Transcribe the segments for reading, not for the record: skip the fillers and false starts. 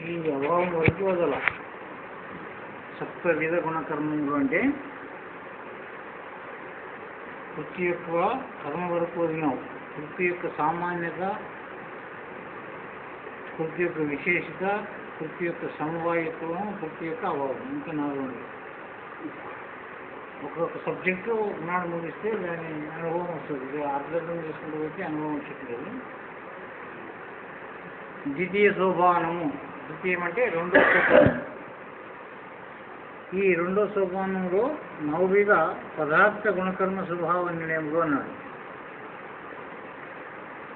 ఈ అభావం వరకు వదల సప్తవిధ గుణకర్మములు అంటే వృత్తి యొక్క కర్మ వరకు వదిలినావు. వృత్తి యొక్క సామాన్యత, వృత్తి యొక్క విశేషత, వృత్తి యొక్క సమవాయత్వం, వృత్తి యొక్క అభావం, ఇంకా 4 ఉన్నాయి. ఒక్కొక్క సబ్జెక్టు నాడు ముగిస్తే దాని అనుభవం వస్తుంది. అర్థం చేసుకుంటూ వచ్చి అనుభవం వచ్చేది. ద్వితీయ సోపానము, ద్వితీయం అంటే 2వ సోపానం. ఈ 2వ సోపానంలో నవవిధ పదార్థ గుణకర్మ స్వభావ నిర్ణయములు అన్నాడు.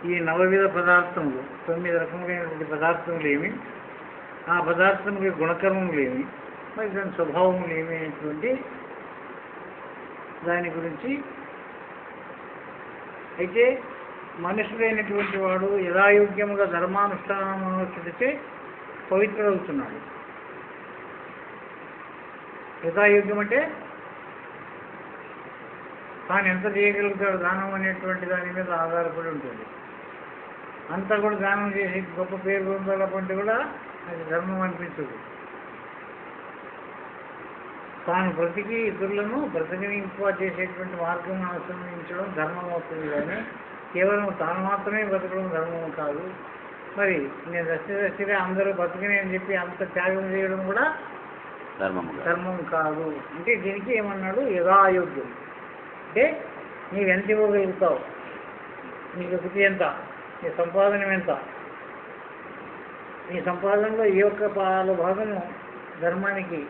ఈ నవవిధ పదార్థములు 9 రకములైనటువంటి పదార్థములు ఏమి, ఆ పదార్థముల గుణకర్మములు ఏమి, మరి దాని స్వభావములు ఏమి అనేటువంటి దాని గురించి. అయితే మనుషులైనటువంటి వాడు యథాయోగ్యముగా ధర్మానుష్ఠానమనుష్ఠించే పవిత్రుడవుతున్నాడు. యథాయోగ్యం అంటే తాను ఎంత చేయగలుగుతాడు దానం అనేటువంటి దాని మీద ఆధారపడి ఉంటుంది. అంతా కూడా దానం చేసి గొప్ప పేరు పొందాలంటే కూడా అది ధర్మం అనిపించదు. తాను బ్రతికి ఇతరులను బ్రతికింప చేసేటువంటి మార్గం అనుసరించడం ధర్మం అవుతుంది, కానీ కేవలం తాను మాత్రమే బ్రతకడం ధర్మం కాదు. మరి నేను దశగా అందరూ బ్రతికినే అని చెప్పి అంత త్యాగం చేయడం కూడా ధర్మం కాదు. అంటే దీనికి ఏమన్నాడు, యథాయోగ్యం అంటే నీవు ఎంత ఇవ్వగలుగుతావు, నీ వృత్తి ఎంత, నీ సంపాదన ఎంత, నీ సంపాదనలో ఈ యొక్క భాగము ధర్మానికి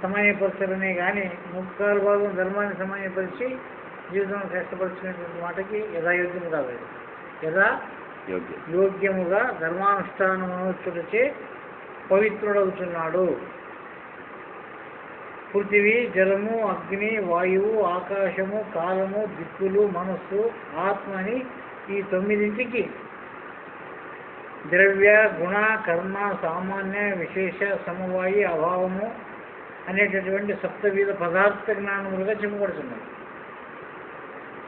సమయపరచడమే కానీ 3/4 భాగం ధర్మాన్ని సమయపరిచి జీవితం కష్టపరుచుకునేటువంటి మాటకి యథాయోగ్యం కాదు. యోగ్యముగా ధర్మానుష్ఠానమనుష్ఠించే పవిత్రుడవుతున్నాడు. పృథివీ, జలము, అగ్ని, వాయువు, ఆకాశము, కాలము, దిక్కులు, మనస్సు, ఆత్మ అని ఈ 9ంటికి ద్రవ్య, గుణ, కర్మ, సామాన్య, విశేష, సమవాయి, అభావము అనేటటువంటి సప్తవిధ పదార్థ జ్ఞానములుగా చెప్పబడుతున్నాయి.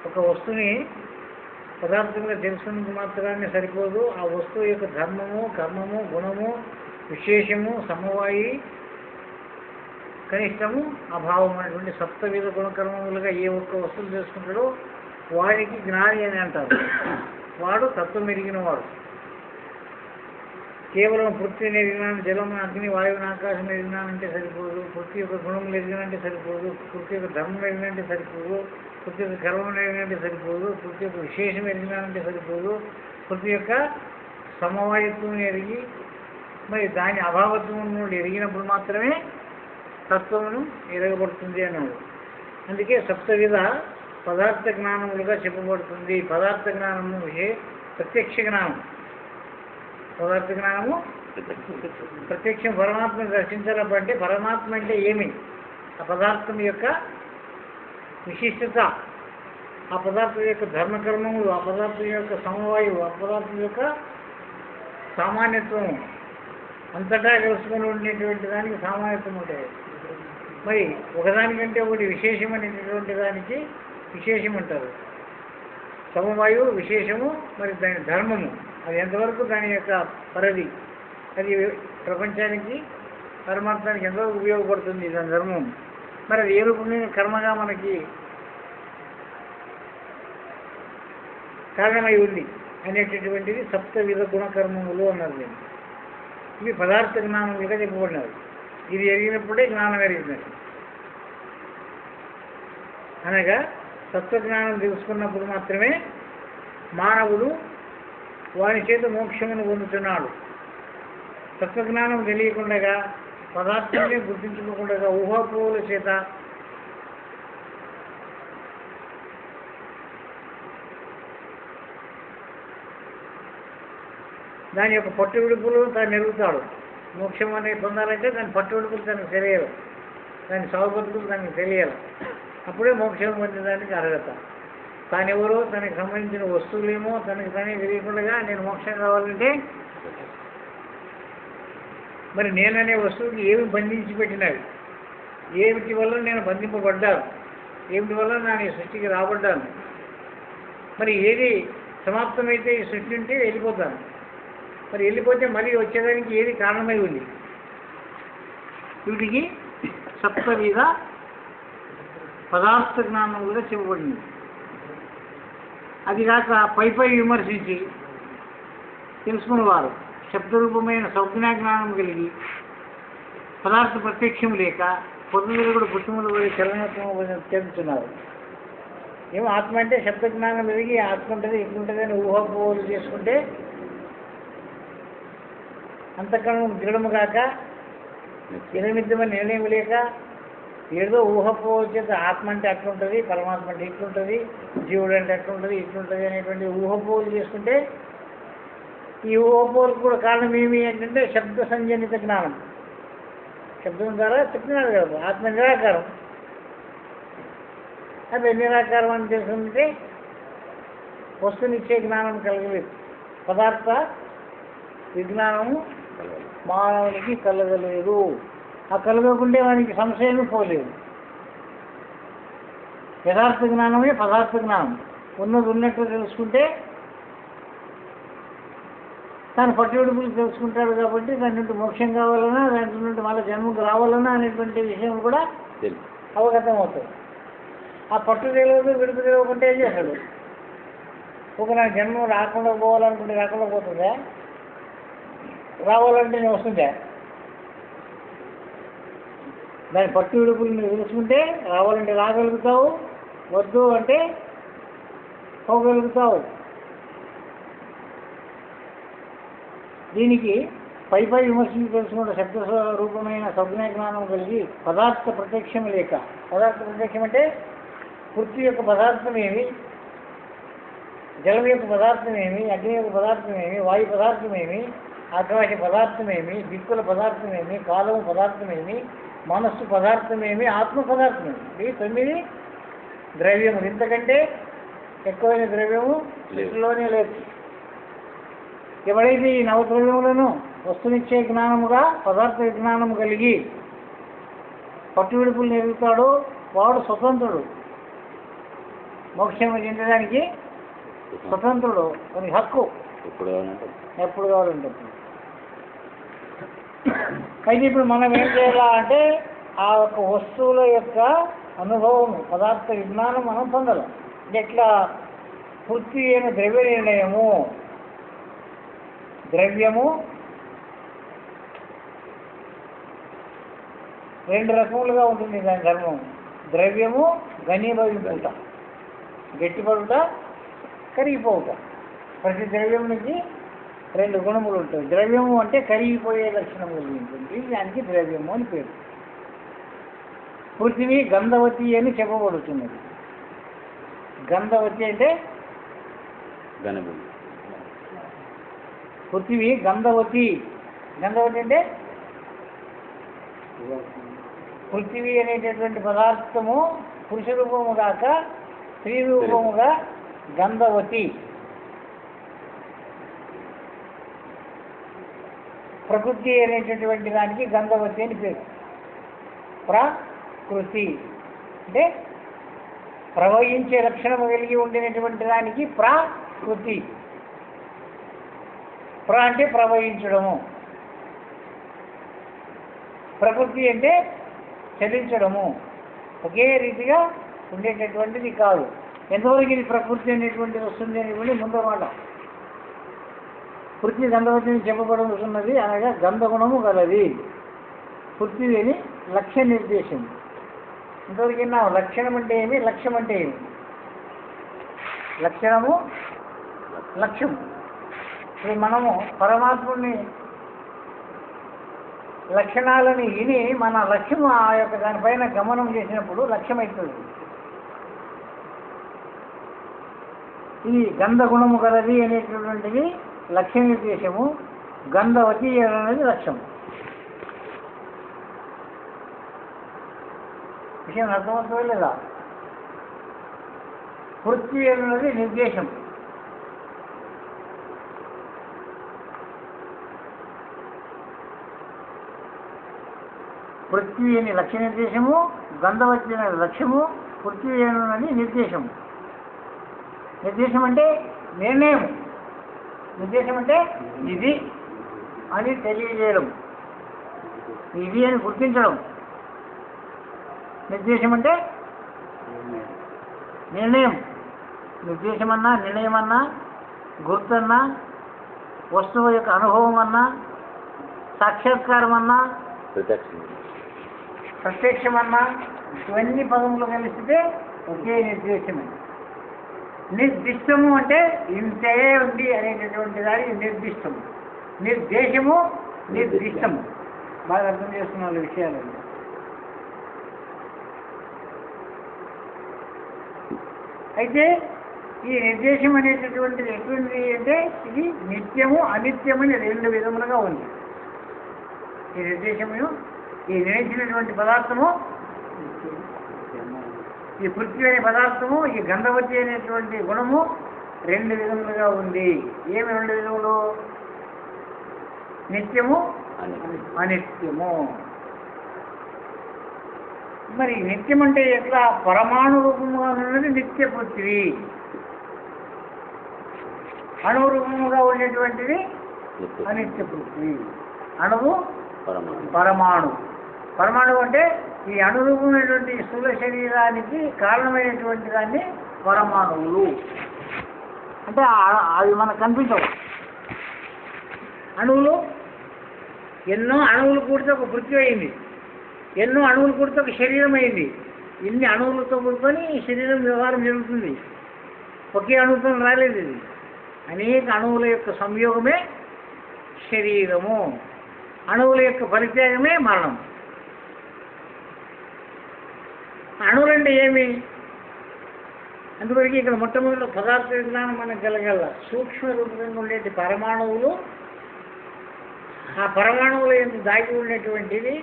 ఒక వస్తువుని పదార్థంగా తెలుసుకున్నందుకు మాత్రాన్ని సరిపోదు. ఆ వస్తువు యొక్క ధర్మము, కర్మము, గుణము, విశేషము, సమవాయి, కనిష్టము, అభావం అనేటువంటి సప్తవిధ గుణకర్మములుగా ఏ ఒక్క వస్తువులు తెలుసుకుంటాడో వాడికి జ్ఞాని అని అంటారు. వాడు తత్వం ఎరిగిన వాడు. కేవలం పృథ్వీని ఎరిగినాను, జలం, అగ్ని, వాయువుని, ఆకాశం ఎరిగినానంటే సరిపోదు. పృథ్వీ యొక్క గుణములు ఎరిగినంటే సరిపోదు. పృథ్వీ యొక్క ధర్మం ఎరిగినంటే సరిపోదు. పృథ్వీ యొక్క కర్మను ఎరిగినంటే సరిపోదు. పృథ్వీ యొక్క విశేషం ఎరిగినానంటే సరిపోదు. పృథ్వీ యొక్క సమవాయత్వం ఎరిగి మరి దాని అభావత్వం ఎరిగినప్పుడు మాత్రమే తత్వమును ఎరగబడుతుంది అన్నాడు. అందుకే సప్తవిధ పదార్థ జ్ఞానములుగా చెప్పబడుతుంది. పదార్థ జ్ఞానము ప్రత్యక్ష జ్ఞానం. పదార్థ జ్ఞానము ప్రత్యక్షం పరమాత్మను దర్శించాలంటే పరమాత్మ అంటే ఏమి, ఆ పదార్థం యొక్క విశిష్టత, ఆ పదార్థం యొక్క ధర్మకర్మములు, ఆ పదార్థం యొక్క సమవాయువు, ఆ పదార్థం యొక్క సామాన్యత్వము అంతటా కలుసుకొని ఉండేటువంటి దానికి సామాన్యత్వం ఉంటాయి. మరి ఒకదానికంటే ఒకటి విశేషం అనేటటువంటి దానికి విశేషం అంటారు. సమవాయువు విశేషము, మరి దాని ధర్మము అది ఎంతవరకు దాని యొక్క పరిధి, అది ప్రపంచానికి పరమార్థానికి ఎంతవరకు ఉపయోగపడుతుంది దాని ధర్మం. మరి అది ఏ రూపమైన కర్మగా మనకి కారణమై ఉంది అనేటటువంటిది సప్తవిధ గుణకర్మములు అన్నారు. ఇవి పదార్థ జ్ఞానములుగా చెప్పబడినారు. ఇది ఎరిగినప్పుడే జ్ఞానం ఎరిగినట్టు. అనగా తత్వజ్ఞానం తెలుసుకున్నప్పుడు మాత్రమే మానవుడు వాని చేత మోక్షమును పొందుతున్నాడు. తత్వజ్ఞానం తెలియకుండా పదార్థాన్ని గుర్తించుకోకుండా ఊహాపోహల చేత దాని యొక్క పట్టు విడుపులు తాను ఎరుగుతాడు. మోక్షం అనేది పొందాలంటే దాని పట్టు విడుపులు తనకు తెలియాలి, దాని సాగుబతుకులు తనకు తెలియాలి. అప్పుడే మోక్షం పొందేదానికి అర్హత. తానెవరో తనకు సంబంధించిన వస్తువులేమో తనకి తనే తెలియకుండా నేను మోక్షం కావాలంటే మరి నేననే వస్తువుకి ఏమి బంధించి పెట్టినవి, ఏమిటి వల్ల నేను బంధింపబడ్డాను, ఏమిటి వల్ల నేను ఈ సృష్టికి రాబడ్డాను, మరి ఏది సమాప్తమైతే ఈ సృష్టి ఉంటే వెళ్ళిపోతాను. మరి వెళ్ళిపోతే మళ్ళీ వచ్చేదానికి ఏది కారణమై ఉంది? వీటికి సప్తవిధ పదార్థ జ్ఞానం కూడా చెప్పబడింది. అది కాక పై విమర్శించి తెలుసుకున్నవారు శబ్దరూపమైన సంజ్ఞా జ్ఞానం కలిగి పదార్థ ప్రత్యక్షం లేక పొద్దులు కూడా పుట్టుములు పోయి చలనత్వం చెందుతున్నారు. ఏమో ఆత్మ అంటే శబ్ద జ్ఞానం పెరిగి ఆత్మ ఉంటుంది ఇట్లుంటుంది అని ఊహాపోహలు చేసుకుంటే అంతకన్నా దృఢము కాక నిరమిద్దమని నిర్ణయం లేక ఏదో ఊహపోహ చేత ఆత్మ అంటే అట్లుంటుంది, పరమాత్మ అంటే ఇట్లుంటుంది, జీవుడు అంటే అట్లుంటుంది ఇట్లుంటుంది అనేటువంటి ఊహపోహలు చేసుకుంటే ఈ ఊహపోహలకు కూడా కారణం ఏమి ఏంటంటే శబ్ద సంజనిత జ్ఞానం. శబ్దం ద్వారా చెప్తున్నారు కదా ఆత్మ నిరాకారం. అదే నిరాకారం అని తెలుసుకుంటే వస్తునిచ్చే జ్ఞానం కలగలేదు. పదార్థ విజ్ఞానము మానవునికి కలగలేదు. ఆ కలగకుంటే వానికి సంశయమే పోలేదు. యథార్థ జ్ఞానమే పదార్థ జ్ఞానం. ఉన్నది ఉన్నట్టు తెలుసుకుంటే తను పట్టుబడుపులు తెలుసుకుంటాడు కాబట్టి దాని నుండి మోక్షం కావాలన్నా దాంట్లో నుండి మళ్ళీ జన్మకు రావాలన్నా అనేటువంటి విషయం కూడా అవగతం అవుతుంది. ఆ పట్టు తెలియదు విడుపు తెలియకుంటే ఏం చేస్తాడు? ఒక నా జన్మం రాకుండా పోవాలనుకుంటే రాకుండా పోతుందా? రావాలంటే నేను వస్తుందా? దాని పట్టు విడుపులు నువ్వు తెలుసుకుంటే రావాలంటే రాగలుగుతావు, వద్దు అంటే పోగలుగుతావు. దీనికి పై విమర్శించి తెలుసుకుంటే శబ్ద రూపమైన సంజ్ఞా జ్ఞానం కలిగి పదార్థ ప్రత్యక్షం లేక, పదార్థ ప్రత్యక్షం అంటే పృథ్వీ యొక్క పదార్థమేమి, జలం యొక్క పదార్థమేమి, అగ్ని యొక్క పదార్థమేమి, వాయు పదార్థమేమి, ఆకాశ పదార్థమేమి, దిక్కుల పదార్థమేమి, కాలము పదార్థమేమి, మనస్సు పదార్థమేమి, ఆత్మ పదార్థమేమి. ఇవి 9 ద్రవ్యములు. ఇంతకంటే ఎక్కువైన ద్రవ్యము సృష్టిలోనే లేదు. ఎవడైతే ఈ నవద్రవ్యములను వస్తునిచ్చే జ్ఞానముగా పదార్థ విజ్ఞానము కలిగి పట్టు విడుపులు నెరుగుతాడో వాడు స్వతంత్రుడు. మోక్షం చెందడానికి స్వతంత్రుడు, అని హక్కు ఎప్పుడు కావాలంటే. అయితే ఇప్పుడు మనం ఏం చేయాలా అంటే ఆ యొక్క వస్తువుల యొక్క అనుభవం పదార్థ విజ్ఞానం మనం పొందాలి. ఎట్లా? పృథ్వీ అయిన ద్రవ్య నిర్ణయము. ద్రవ్యము 2 రకములుగా ఉంటుంది దాని ధర్మం. ద్రవ్యము ఘనీభవింపుట, గట్టిపడుట, కరిగిపోవుట. ప్రతి ద్రవ్యం నుంచి 2 గుణములు ఉంటాయి. ద్రవ్యము అంటే కరిగిపోయే లక్షణం కలిగి ఉంటుంది, దానికి ద్రవ్యము అని పేరు. పృథివీ గంధవతి అని చెప్పబడుతున్నది. గంధవతి అంటే పృథివీ గంధవతి. గంధవతి అంటే పృథివీ అనేటటువంటి పదార్థము పురుష రూపము కాక స్త్రీ రూపముగా గంధవతి. ప్రకృతి అనేటటువంటి దానికి గంధవతి అని పేరు. ప్రకృతి అంటే ప్రవహించే లక్షణము కలిగి ఉండినటువంటి దానికి ప్రకృతి. అంటే ప్రవహించడము. ప్రకృతి అంటే చలించడము. ఒకే రీతిగా ఉండేటటువంటిది కాదు. ఎంతవరకు ఇది ప్రకృతి అనేటువంటిది వస్తుంది అనేటువంటి ముందు మాట. పృథ్వీ గంధవతిని చెప్పబడుతున్నది అనగా గంధగుణము గలది. పృథ్వీ అని లక్ష్య నిర్దేశం. ఇంతవరకు లక్షణం అంటే ఏమి, లక్ష్యం అంటే ఏమి? లక్షణము లక్ష్యం. ఇప్పుడు మనము పరమాత్ముని లక్షణాలని విని మన లక్ష్యం ఆ యొక్క దానిపైన గమనం చేసినప్పుడు లక్ష్యం అవుతుంది. ఈ గంధగుణము గలది అనేటటువంటిది లక్ష్య నిర్దేశము. గంధవతి అనేది లక్ష్యం. విషయం అర్థమవుతుందో లేదా? పృథ్వీ అనేది నిర్దేశం. పృథ్వీ అని లక్ష్య నిర్దేశము, గంధవతి అనేది లక్ష్యము, పృథ్వీ అనేది నిర్దేశము. నిర్దేశం అంటే నిర్ణయం. నిర్దేశం అంటే ఇది అని తెలియజేయడం, ఇది అని గుర్తించడం. నిర్దేశం అంటే నిర్ణయం. నిర్దేశం అన్నా, నిర్ణయం అన్నా, గుర్తన్నా, వస్తువు యొక్క అనుభవం అన్నా, సాక్షాత్కారం అన్నా, ప్రత్యక్షం అన్నా, ఇవన్నీ పదములు కలిస్తే ఒకే నిర్దేశమే. నిర్దిష్టము అంటే ఇంతే ఉంది అనేటటువంటి దానికి నిర్దిష్టము. నిర్దేశము, నిర్దిష్టము. బాగా అర్థం చేసుకున్న వాళ్ళ విషయాలు. అయితే ఈ నిర్దేశం అనేటటువంటిది ఎటువంటి అంటే ఇది నిత్యము అనిత్యము అని రెండు విధములుగా ఉంది. ఈ నిర్దేశము, ఈ నిలిచినటువంటి పదార్థము, ఈ పృథ్వీ అనే పదార్థము, ఈ గంధవతి అనేటువంటి గుణము రెండు విధములుగా ఉంది. ఏమి రెండు విధములు? నిత్యము, అనిత్యము. మరి నిత్యం అంటే ఎట్లా? పరమాణు రూపముగా ఉన్నది నిత్య పృథ్వీ, అణువు రూపముగా ఉండేటువంటిది అనిత్య పృథ్వీ. అణువు, పరమాణు. పరమాణువు అంటే ఈ అణురూపమైనటువంటి స్థూల శరీరానికి కారణమైనటువంటి దాన్ని పరమాణువులు అంటే. అవి మనకు కనిపించవు. అణువులు, ఎన్నో అణువులు కూడితే ఒక పృథ్వీ అయింది, ఎన్నో అణువులు కూడితే ఒక శరీరం అయింది. ఇన్ని అణువులతో కూడుకొని శరీరం వ్యవహారం జరుగుతుంది. ఒకే అణువుతో రాలేదు ఇది. అనేక అణువుల యొక్క సంయోగమే శరీరము. అణువుల యొక్క పరిత్యాగమే మరణం. అణువులంటే ఏమి? అందువరకు ఇక్కడ మొట్టమొదటి పదార్థ విజ్ఞానం మనకు కలగల. సూక్ష్మ రూపంగా ఉండేటి పరమాణువులు, ఆ పరమాణువుల ఎందుకు దాగి ఉండేటువంటిది.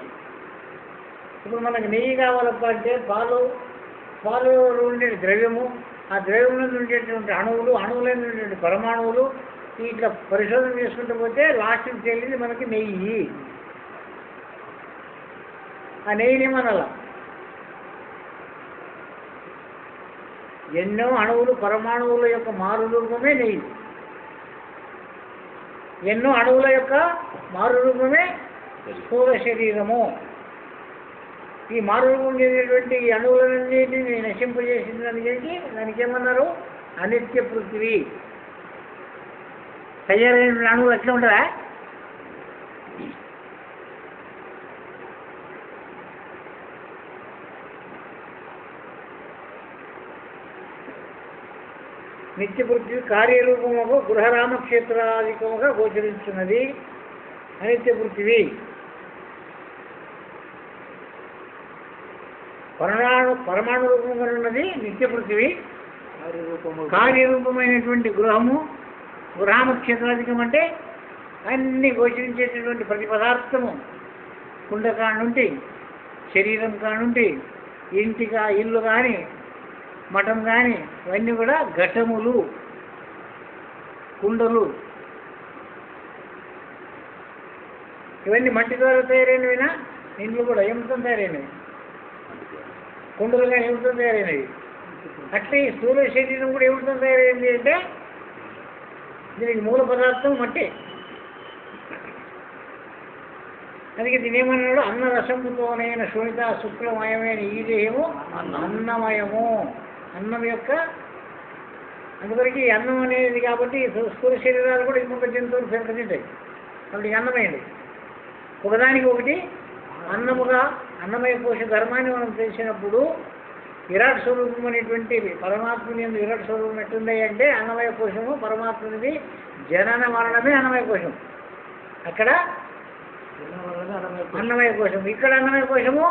ఇప్పుడు మనకు నెయ్యి కావాలంటే పాలు ఉండే ద్రవ్యము, ఆ ద్రవ్యంలో ఉండేటువంటి అణువులు, అణువులో ఉండేటువంటి పరమాణువులు, ఇట్లా పరిశోధన చేసుకుంటూ పోతే లాస్ట్కి తెలియదు మనకి నెయ్యి. ఆ నెయ్యిని మనలా ఎన్నో అణువులు, పరమాణువుల యొక్క మారు రూపమే నెయ్యి. ఎన్నో అణువుల యొక్క మారు రూపమే స్థూల శరీరము. ఈ మారు రూపం చెందినటువంటి ఈ అణువులన్నింటినీ నశింపజేసిన దానికి ఏమన్నారు? అనిత్య పృథ్వీ. తయారైన అణువులు ఎట్లా ఉంటుందా? నిత్య పృథ్వీ కార్యరూపముగా గృహరామక్షేత్రాధికముగా గోచరించున్నది అనిత్య పృథ్వీ. పరమాణు రూపంగా ఉన్నది నిత్య పృథ్వీ. కార్యరూపమైనటువంటి గృహము, గృహరామక్షేత్రాధికం అంటే అన్ని గోచరించేటటువంటి ప్రతి పదార్థము, కుండ కానుంటి, శరీరం కానుంటి, ఇల్లు కానీ, మఠం కానీ, ఇవన్నీ కూడా ఘటములు, కుండలు. ఇవన్నీ మట్టి ద్వారా తయారైనవినా? ఇండ్లు కూడా ఏమితో తయారైనవి, కుండలు కానీ ఏమితో తయారైనవి. అట్లే ఈ స్థూల శరీరం కూడా ఏమితో తయారైంది అంటే దీనికి మూల పదార్థం మట్టి. అందుకే దీని ఏమన్నాడు? అన్నరసముతోనైన శోణిత శుక్లమయమైన ఈ దేహము అన్నమయము. అన్నం యొక్క అందువరకు ఈ అన్నం అనేది కాబట్టి స్థూల శరీరాలు కూడా ఇంకొక జంతువులు తింటాయి. కాబట్టి అన్నమైంది. ఒకదానికి ఒకటి అన్నముగా అన్నమయ కోశ ధర్మాన్ని మనం తెలిసినప్పుడు విరాట్ స్వరూపం అనేటువంటి పరమాత్మని ఎందు విరాట్ స్వరూపం ఎట్టుంది అంటే అన్నమయ కోశము పరమాత్మనిది. జనన మరణమే అన్నమయ కోశం. అక్కడ అన్నమయ కోశం, ఇక్కడ అన్నమయ కోశము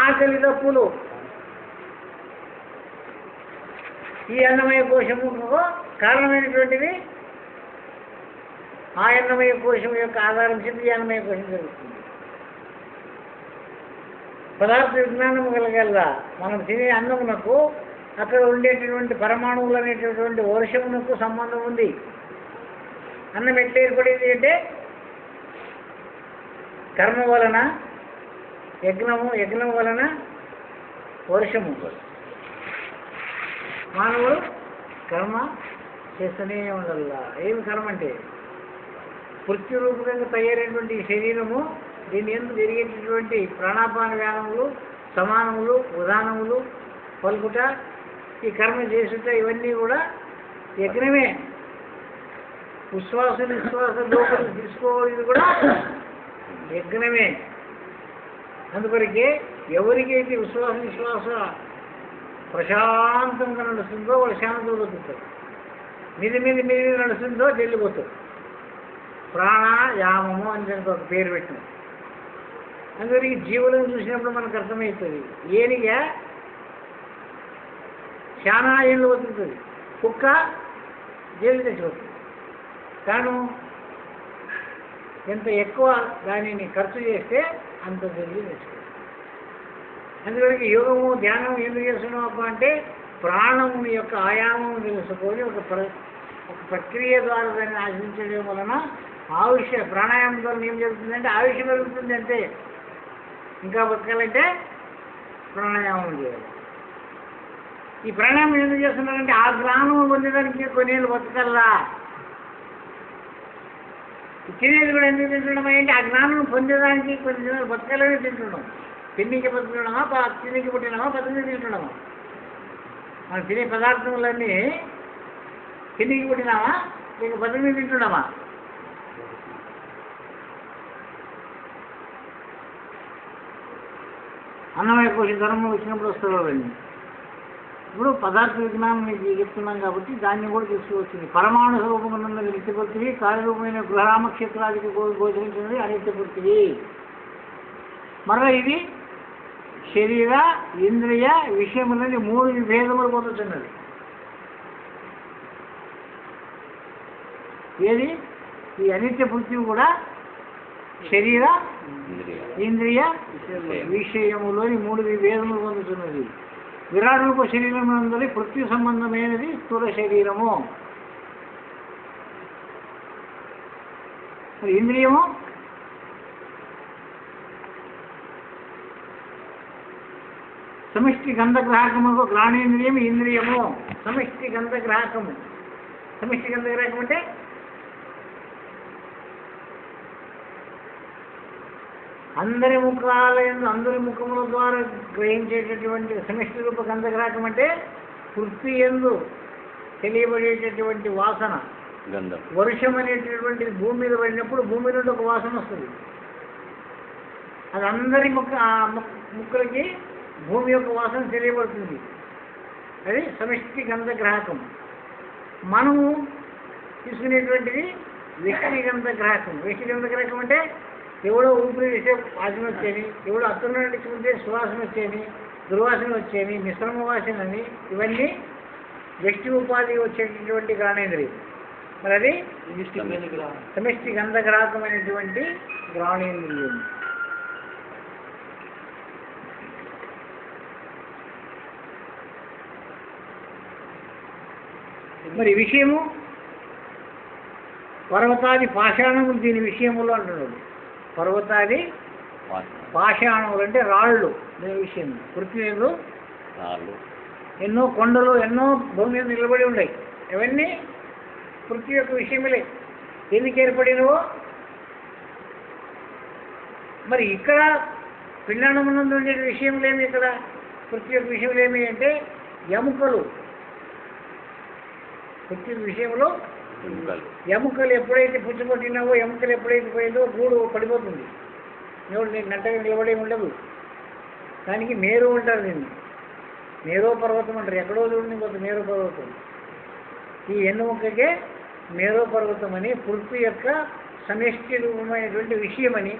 ఆకలి తప్పులు. ఈ అన్నమయ కోశము కారణమైనటువంటిది ఆ అన్నమయ కోశం యొక్క ఆధారం చేసి ఈ అన్నమయ కోశం జరుగుతుంది. పదార్థ విజ్ఞానము కలగల్లా మనం తినే అన్నమునకు అక్కడ ఉండేటటువంటి పరమాణువులు అనేటటువంటి వర్షమునకు సంబంధం ఉంది. అన్నం ఎట్లా ఏర్పడింది అంటే కర్మ వలన, యజ్ఞం వలన వర్షము. మానవుడు కర్మ చేస్తూనే ఉండాల. ఏమి కర్మ అంటే ప్రతిరూపకంగా తయారైనటువంటి ఈ శరీరము దీని ఎందుకు జరిగేటటువంటి ప్రాణాపాన వ్యానములు, సమానములు, ఉదానములు, పలుకుట, ఈ కర్మ చేసుట ఇవన్నీ కూడా యజ్ఞమే. ఉచ్ఛ్వాస నిశ్వాస లోపల తీసుకోవాలి కూడా యజ్ఞమే. అందుకొరకే ఎవరికైతే ఉచ్ఛ్వాస నిశ్వాస ప్రశాంతంగా నడుస్తుందో వాళ్ళు శాంతంగా బతుకుతారు. మీద నడుస్తుందో వెళ్ళిపోతారు. ప్రాణాయామము అని దానికి ఒక పేరు పెట్టినాం. అందువరకు జీవులను చూసినప్పుడు మనకు అర్థమవుతుంది. ఏనిగా చాలా ఏళ్ళు బతుకుతుంది, కుక్క జైలు తెచ్చిపోతుంది. కాను ఎంత ఎక్కువ దానిని ఖర్చు చేస్తే అంత జల్దీ తెచ్చుకోవాలి. అందువరకు యోగము ధ్యానం ఎందుకు చేస్తున్నాం అంటే ప్రాణముని యొక్క ఆయామం తెలుసుకొని ఒక ప్రక్రియ ద్వారా దాన్ని ఆచరించడం వలన ఆయుష్య ప్రాణాయామం ద్వారా ఏం జరుగుతుందంటే ఆయుష్య పెరుగుతుంది. అంతే. ఇంకా బతకాలంటే ప్రాణాయామం చేయాలి. ఈ ప్రాణాయామం ఎందుకు చేస్తున్నారంటే ఆ జ్ఞానం పొందడానికి కొన్నేళ్ళు బతకల్లా. తినేది కూడా ఎందుకు తింటున్నాం అంటే ఆ జ్ఞానం పొందేదానికి కొన్ని దినాలు బతకాలని తింటున్నాం. తిన్నికి బతుకుతున్నామా, తిన్నికి పుట్టినామా, బతికి తింటున్నామా? మనం తినే పదార్థములన్నీ తిన్నికి పుట్టినామా లేక బతికి తింటున్నామా? అన్నమయ కోశ ధర్మం వచ్చినప్పుడు వస్తుంది. ఇప్పుడు పదార్థ విజ్ఞానం మీకు చెప్తున్నాం కాబట్టి దాన్ని కూడా తీసుకువచ్చింది. పరమాణు స్వరూపంగా ఉన్నది నిత్యపృథివి, కార్యరూపమైన గృహరామక్షేత్రాదికి గోచరించినది అనిత్యపృథివి. మరలా ఇది శరీర ఇంద్రియ విషయములని 3 విభేదములు పొందుతున్నది. ఏది? ఈ అనిత్య పృథివి కూడా శరీర ఇంద్రియ విషయములోని 3 విభేదములు పొందుతున్నది. విరాట్ రూప శరీరం నందరి పృథ్వీ సంబంధమైనది స్థూల శరీరము. ఇంద్రియము సమిష్టి గంధగ్రాహకము గ్రాణేంద్రియం ఇంద్రియము. సమిష్టి గంధగ్రాహకము. సమిష్టి గంధగ్రాహకం అంటే అందరి ముఖాలయందు అందరి ముఖముల ద్వారా గ్రహించేటటువంటి సమిష్టి రూప గంధగ్రాహకం అంటే పృథ్వీ యందు తెలియబడేటటువంటి వాసన. వర్షం అనేటటువంటిది భూమి మీద పడినప్పుడు భూమి నుండి ఒక వాసన వస్తుంది. అది అందరి ముక్కలకి భూమి యొక్క వాసన తెలియబడుతుంది. అది సమిష్టి గంధగ్రాహకం. మనము తీసుకునేటువంటిది వ్యక్తి గంధగ్రాహకం. వ్యక్తి గంధగ్రాహకం అంటే ఎవడో ఊపిరి వేసే వాసన వచ్చేది, ఎవడో అత్తను నడుచుకుంటే సువాసన వచ్చేది, దుర్వాసన వచ్చేది, మిశ్రమ వాసన అని, ఇవన్నీ వ్యక్తి ఉపాధి వచ్చేటటువంటి గ్రాణేంద్రియం. మరి అది సమిష్టి గంధగ్రాహకమైనటువంటి గ్రాణేంద్రియం. మరి విషయము పర్వతాది పాషాణములు దీని విషయములు అంటున్నాడు. పర్వతాది పాషాణములు అంటే రాళ్ళు దీని విషయం. పృథ్వీ యందు ఎన్నో కొండలు ఎన్నో భూమి మీద నిలబడి ఉన్నాయి. ఇవన్నీ పృథ్వీ యొక్క విషయములే. ఎందుకు ఏర్పడినవో మరి ఇక్కడ పిండాండమునందు ఉండే విషయములేమి, ఇక్కడ పృథ్వీ యొక్క విషయములేమి అంటే ఎముకలు. పృథ్వీ విషయంలో ఎముకలు ఎప్పుడైతే పుచ్చిపట్టినావో, ఎముకలు ఎప్పుడైతే పోయిందో గూడు పడిపోతుంది. నట్టగా నిలబడే ఉండదు. దానికి మేరు ఉంటారు. దీన్ని మేరో పర్వతం అంటారు. ఎక్కడో చూడండి కొంత మేరో పర్వతం. ఈ ఎన్నుముకకే మేరో పర్వతం అని, పృథ్వీ యొక్క సమిష్టి రూపమైనటువంటి విషయమని.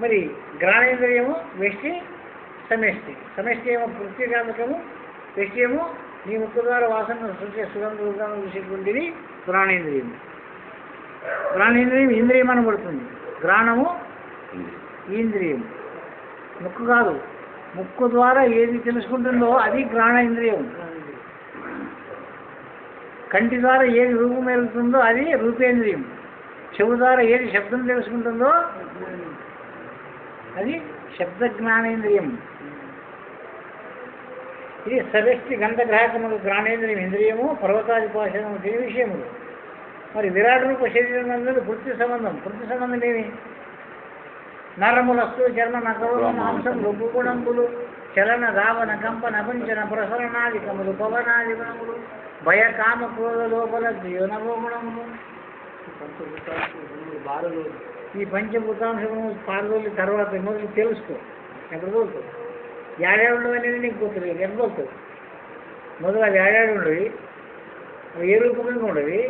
మరి గ్రాణేంద్రియము వ్యష్టి సమష్టి. సమష్టి ఏమో పృథ్వీ కాంతకము, వ్యష్టి ఏమో నీ ముక్కు ద్వారా వాసన చూసే సుగంధ రూపంగా చూసేటువంటిది గ్రాణేంద్రియం. గ్రాణేంద్రియం ఇంద్రియం అనబడుతుంది. గ్రాణము ఇంద్రియం, ముక్కు కాదు. ముక్కు ద్వారా ఏది తెలుసుకుంటుందో అది గ్రాణేంద్రియం. కంటి ద్వారా ఏది రూపం వెళ్తుందో అది రూపేంద్రియం. చెవు ద్వారా ఏది శబ్దం తెలుసుకుంటుందో అది శబ్ద జ్ఞానేంద్రియం. ఇది సమిష్టి గంధగ్రాహకములు గ్రాణేంద్రియం ఇంద్రియము. పర్వతాది పాషణము దీని విషయములు. మరి విరాట్ రూప శరీరం అన్నది పృథ్వీ సంబంధం. పృథ్వీ సంబంధం ఏమి? నరములస్తు చర్మ నకరుణ మాంసం రుగ్గుగుణంబులు చలన రావణ కంపన పంచన ప్రసరణాధికములు పవనాది గుణములు భయ కామ క్రోధ లోపల జీవనగుణములు. ఈ పంచభూతాంశము పాల్గొని తర్వాత మొదలు తెలుసుకో. ఎక్కడ దొరుకుతుంది? ఏడాడు అనేది నీకు గుర్తులేదు. ఎక్కడ దొరుకుతుంది? మొదలు అవి ఏడాడు ఉండవి, అవి ఏ రూపంగా ఉండవి.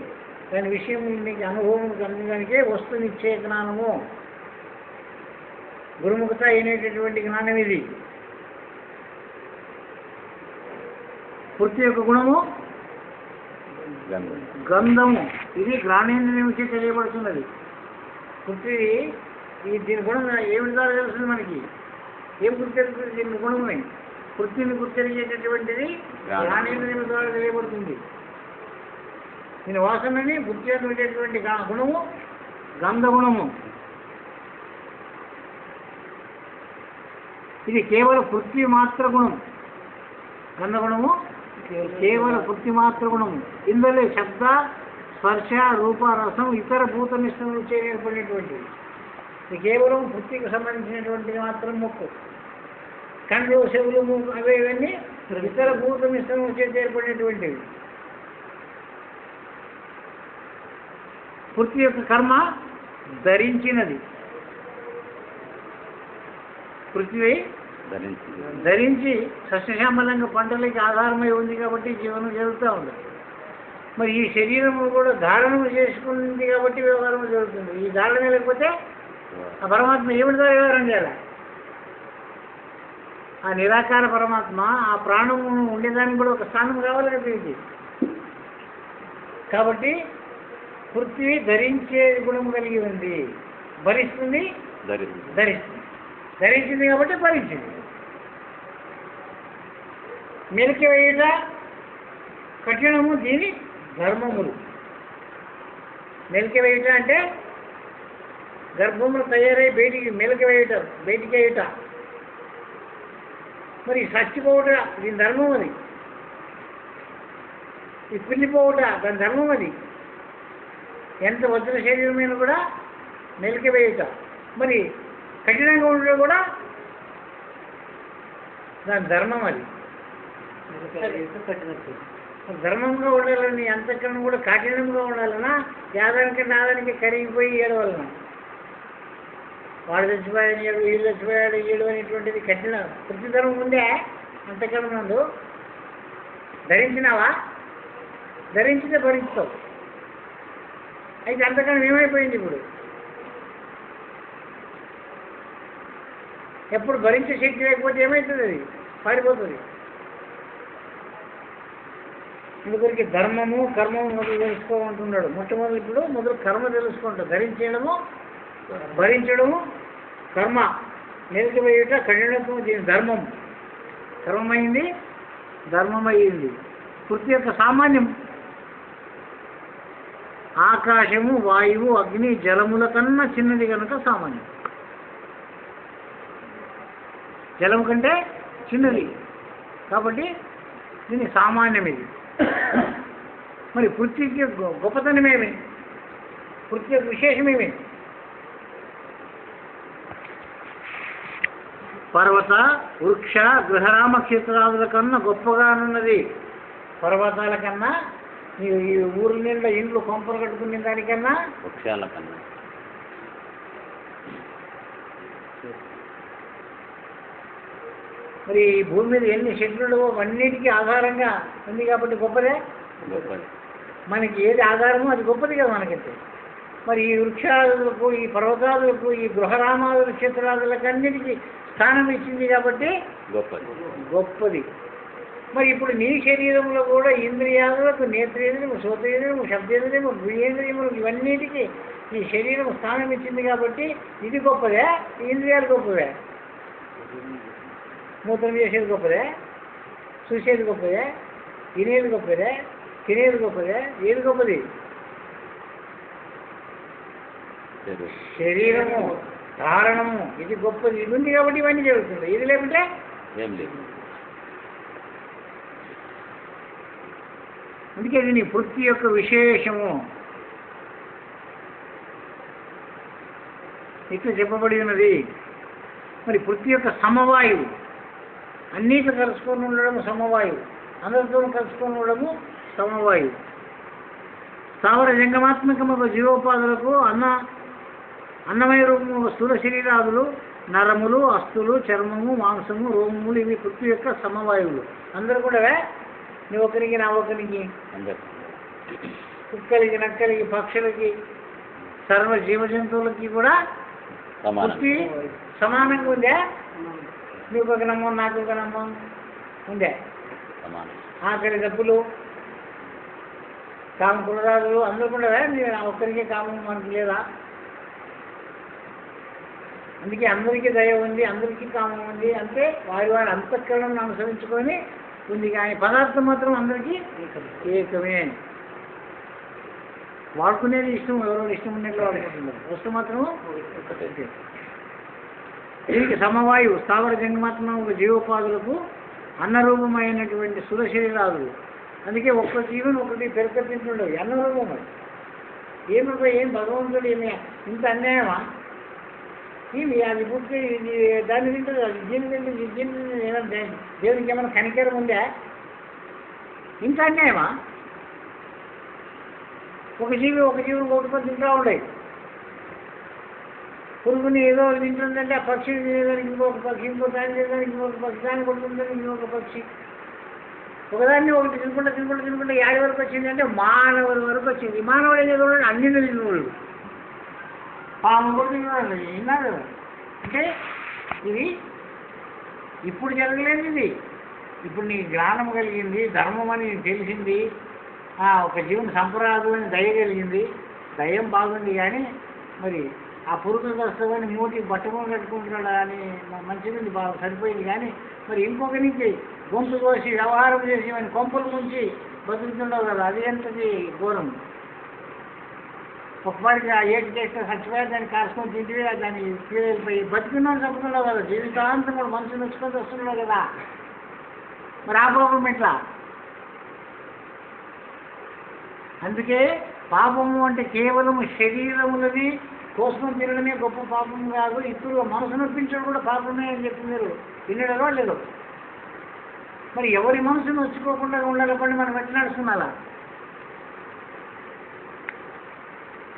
దాని విషయం నీకు అనుభవం కలగడానికే వస్తునిచ్చే జ్ఞానము, గురుముఖత అయినటువంటి జ్ఞానం ఇది. పృథ్వీ యొక్క గుణము గంధము. ఇది జ్ఞానేంద్రియం నుంచి తెలియబడుతున్నది. పృథ్వీ దీని గుణం ఏమిటి ద్వారా తెలుస్తుంది మనకి? ఏం గుర్తెరుగుతుంది? దీని గుణమే పృథ్వీని గుర్తెరిగేటటువంటిది జ్ఞానేంద్రియం ద్వారా తెలియబడుతుంది. దీని వాసనని పృథ్వీ ఉండేటువంటి గుణము గంధగుణము. ఇది కేవలం పృథ్వీ మాత్ర గుణం. గంధగుణము కేవలం పృథ్వీ మాత్ర గుణము. ఇందులో శబ్ద స్పర్శ రూప రసం ఇతర భూత మిశ్రమం నుంచి ఏర్పడినటువంటిది. ఇది కేవలం పృథ్వీకి సంబంధించినటువంటిది మాత్రం మొక్కు. కండ్లు చెవులు అవి ఇవన్నీ ఇతర భూత మిశ్రమం నుంచి ఏర్పడినటువంటివి. పృథ్వీ యొక్క కర్మ ధరించినది. పృథ్వీ ధరించి సస్యశ్యామలంగా పంటలకి ఆధారమై ఉంది కాబట్టి జీవనం జరుగుతూ ఉంది. మరి ఈ శరీరము కూడా ధారణము చేసుకుంది కాబట్టి వ్యవహారం జరుగుతుంది. ఈ ధారణ లేకపోతే ఆ పరమాత్మ ఏమిటితో వ్యవహారం చేయాలి? ఆ నిరాకార పరమాత్మ ఆ ప్రాణము ఉండేదానికి కూడా ఒక స్థానం కావాలి కదా ఇది. కాబట్టి పృథ్వీ ధరించే గుణం కలిగి ఉంది. భరిస్తుంది, ధరిస్తుంది. ధరించింది కాబట్టి భరించింది. మెలికి వేయుట కఠినము, దీని ధర్మములు. మెలికి వేయుట అంటే గర్భములు తయారై మెలికి వేయుట, బయటికి వేయుట. మరి చచ్చిపోవుట దీని ధర్మం అది. ఈ పిల్లిపోవుట దాని ధర్మం అది. ఎంత వజ్ర శరీరమైన కూడా మెలికి వేయుట. మరి కఠినంగా ఉండడం కూడా దాని ధర్మం అది. ధర్మంగా ఉండాలని అంతకన్నా కూడా కఠినంగా ఉండాలన్నా యాదానికన్నా ఆదానికి కరిగిపోయి ఏడవలన. వాడు చచ్చిపోయాడు ఏడు, వీళ్ళు చచ్చిపోయాడు ఏడు అనేటువంటిది కఠిన ప్రతి ధర్మం ఉందే. అంతకన్నా ముందు ధరించినావా? ధరించితే భరించుతావు. అయితే అంతకన్నా ఏమైపోయింది ఇప్పుడు? ఎప్పుడు భరించే శక్తి లేకపోతే ఏమవుతుంది? అది పారిపోతుంది. ఇందుకొరికి ధర్మము కర్మము మొదలు తెలుసుకోమంటున్నాడు. మొట్టమొదటి ఇప్పుడు మొదలు కర్మ తెలుసుకుంటాడు. ధరించడము, భరించడము కర్మ. నిలిచిపోయేట కఠినత్వం దీని ధర్మం. కర్మమైంది, ధర్మమైంది. పృథ్వీ యొక్క సామాన్యం ఆకాశము, వాయువు, అగ్ని, జలముల కన్నా చిన్నది కనుక సామాన్యం. జలం కంటే చిన్నది కాబట్టి దీని సామాన్యం ఇది. మరి పృథ్వీకి గొప్పతనమేమి? పృథ్వీ విశేషమేమి? పర్వత, వృక్ష, గృహరామ క్షేత్రాదుల కన్నా గొప్పగానున్నది. పర్వతాల కన్నా, ఈ ఊరి నిండా ఇండ్లు కొంపలు కట్టుకునే దానికన్నా, వృక్షాల కన్నా, మరి ఈ భూమి మీద ఎన్ని చెట్లు అన్నిటికీ ఆధారంగా ఉంది కాబట్టి గొప్పదే. మనకి ఏది ఆధారమో అది గొప్పది కదా మనకైతే. మరి ఈ వృక్షాదులకు, ఈ పర్వతాదులకు, ఈ గృహరామాదుల క్షేత్రాదులకు అన్నిటికీ స్థానం ఇచ్చింది కాబట్టి గొప్పది. మరి ఇప్పుడు నీ శరీరంలో కూడా ఇంద్రియాలకు, నేత్రేంద్రియము, శ్రోత్రేంద్రియము, శబ్దేంద్రియము, గుహేంద్రియములు ఇవన్నిటికీ ఈ శరీరం స్థానం ఇచ్చింది కాబట్టి ఇది గొప్పదే. ఇంద్రియాలు గొప్పవే. మూత్రం చేసేది గొప్పదే, చూసేది గొప్పదే, వినేది గొప్పదే, తినేది గొప్పదే. ఏది గొప్పది? శరీరము, ధారణము, ఇది గొప్పది. ఇది ఉంది కాబట్టి ఇవన్నీ జరుగుతుంది. ఇది లేకుంటే ఏం లేదు. అందుకే ఇది నీ పృథ్వీ యొక్క విశేషము. ఇట్లా చెప్పబడి ఉన్నది. మరి పృథ్వీ యొక్క సమవాయువు, అన్నిట్లో కలుసుకొని ఉండడము సమవాయువు, అందరితో కలుసుకొని ఉండడము సమవాయువు. స్థావర జంగమాత్మకముగా జీవోపాధులకు అన్నమయ రూపము స్థూల శరీరాదులు, నరములు, అస్థులు, చర్మము, మాంసము, రోమములు ఇవి పృథ్వీ యొక్క సమవాయువులు. అందరూ కూడా నీ ఒకరికి నా ఒకరికి, కుక్కలకి, నక్కలకి, పక్షులకి, సర్వ జీవజంతువులకి కూడా పృథ్వీ సమానంగా ఉందే. నీకు ఒక నమ్మం, నాకు ఒక నమ్మం ఉందే. ఆకలి డబ్బులు, కామ కులరాజులు అందరూ కూడా నేను ఒక్కరికే కామం మనకు లేదా? అందుకే అందరికీ దయ ఉంది, అందరికీ కామం ఉంది. అంటే వారి అంతఃకరణను అనుసరించుకొని ఉంది. కానీ పదార్థం మాత్రం అందరికీ ఏకమే. వాడుకునేది ఇష్టం, ఎవరో ఇష్టం ఉన్నట్లు వాడుకుంటున్నారు. వస్తువు మాత్రము ఒకటే. దీనికి సమవాయువు స్థావర జంగమాత్మ జీవోపాధులకు అన్నరూపమైనటువంటి స్థూల శరీరాదులు. అందుకే ఒక్క జీవన్ ఒకటి పెరకట్టింటుండవు అన్నరూపం. ఏమో ఏం భగవంతుడు ఏమి ఇంత అన్యాయమా? ఇవి అది పూర్తి దాన్ని తింటుంది, అది దీన్ని తింటుంది, దీన్ని ఏమంటే దేవునికి ఏమైనా కనికరం ఉందా? ఇంత అన్యాయమా? ఒక జీవి ఒకటి తింటూ ఉండేది. పురుగుని ఏదో తింటుందంటే ఆ పక్షి తినేదానికి ఇంకొక పక్షి, ఇంకో దాన్ని తినేదానికి ఇంకొక పక్షి, దాన్ని కొట్టుకుంటుంది ఇంకొక పక్షి. ఒకదాన్ని ఒకటి తినుకుంటా యాడి వరకు వచ్చింది అంటే మానవుడి వరకు వచ్చింది. మానవుడు ఏదో అన్ని తిన్నవాళ్ళు, పాము కూడా తినేవాళ్ళు విన్నారు. అంటే ఇది ఇప్పుడు జరగలేదు. ఇది ఇప్పుడు నీకు జ్ఞానం కలిగింది, ధర్మం అని తెలిసింది, ఒక జీవన సంప్రదాయం అని దయ కలిగింది. దయ్యం బాగుంది. కానీ మరి ఆ పురుగులు వస్తామని మూటి బట్టమని కట్టుకుంటున్నాడు అని మంచిది బాగా సరిపోయింది. కానీ మరి ఇంకొకరికి గొంతు కోసి వ్యవహారం చేసి మన కొంపల నుంచి బతుకుతుండవు కదా, అది ఎంతది ఘోరం. ఒకసారికి ఆ ఏటి చేస్తే చచ్చిపోయి దాన్ని కాసుకొని తింటివి, దాన్ని వెళ్ళిపోయి బతుకున్నాను చంపుతున్నావు కదా, జీవితాంతం కూడా మనుషులు వచ్చుకొని వస్తున్నావు కదా. మరి ఆ పాపం ఎట్లా? అందుకే పాపము అంటే కేవలం శరీరములది కోసం తినడమే గొప్ప పాపం కాదు. ఇప్పుడు మనసు నొప్పించడం కూడా పాపమే అని చెప్పి మీరు వినడమో లేదు. మరి ఎవరి మనసు నొచ్చుకోకుండా ఉండాలంటే మనం ఎట్లా నడుచుకున్నాలా?